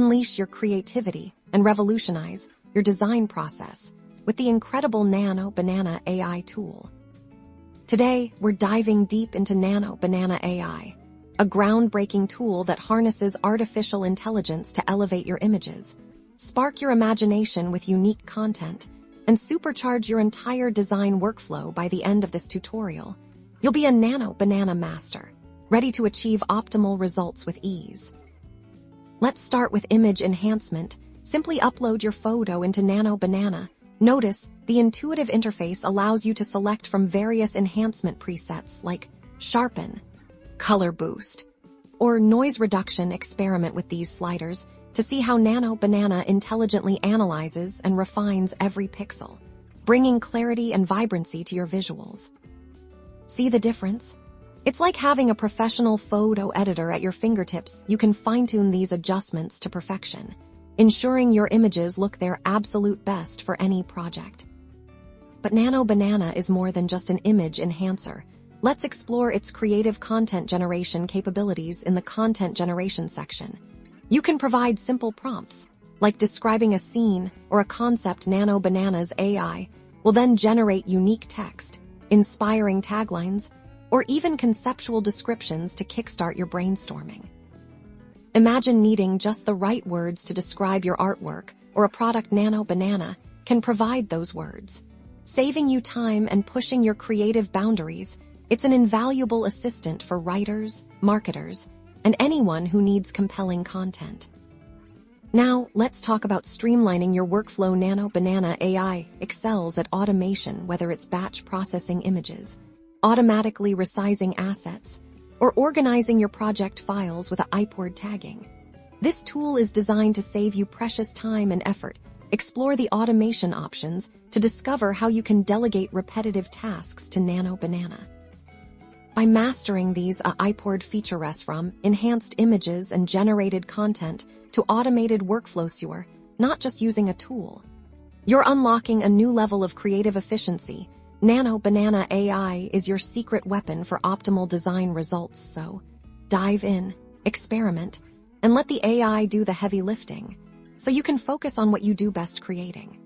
Unleash your creativity and revolutionize your design process with the incredible Nano Banana AI tool. Today, we're diving deep into Nano Banana AI, a groundbreaking tool that harnesses artificial intelligence to elevate your images, spark your imagination with unique content, and supercharge your entire design workflow. By the end of this tutorial, you'll be a Nano Banana master, ready to achieve optimal results with ease. Let's start with image enhancement. Simply upload your photo into Nano Banana. Notice the intuitive interface allows you to select from various enhancement presets like sharpen, color boost, or noise reduction. Experiment with these sliders to see how Nano Banana intelligently analyzes and refines every pixel, bringing clarity and vibrancy to your visuals. See the difference? It's like having a professional photo editor at your fingertips. You can fine-tune these adjustments to perfection, ensuring your images look their absolute best for any project. But Nano Banana is more than just an image enhancer. Let's explore its creative content generation capabilities in the content generation section. You can provide simple prompts, like describing a scene or a concept. Nano Banana's AI will then generate unique text, inspiring taglines, or even conceptual descriptions to kickstart your brainstorming. Imagine needing just the right words to describe your artwork or a product. Nano Banana can provide those words, saving you time and pushing your creative boundaries. It's an invaluable assistant for writers, marketers, and anyone who needs compelling content. Now, let's talk about streamlining your workflow. Nano Banana AI excels at automation, whether it's batch processing images, automatically resizing assets, or organizing your project files with iPort tagging. This tool is designed to save you precious time and effort. Explore the automation options to discover how you can delegate repetitive tasks to Nano Banana. By mastering these iPort features, from enhanced images and generated content to automated workflows, you're not just using a tool. You're unlocking a new level of creative efficiency. Nano Banana AI is your secret weapon for optimal design results. So, dive in, experiment, and let the AI do the heavy lifting, so you can focus on what you do best: creating.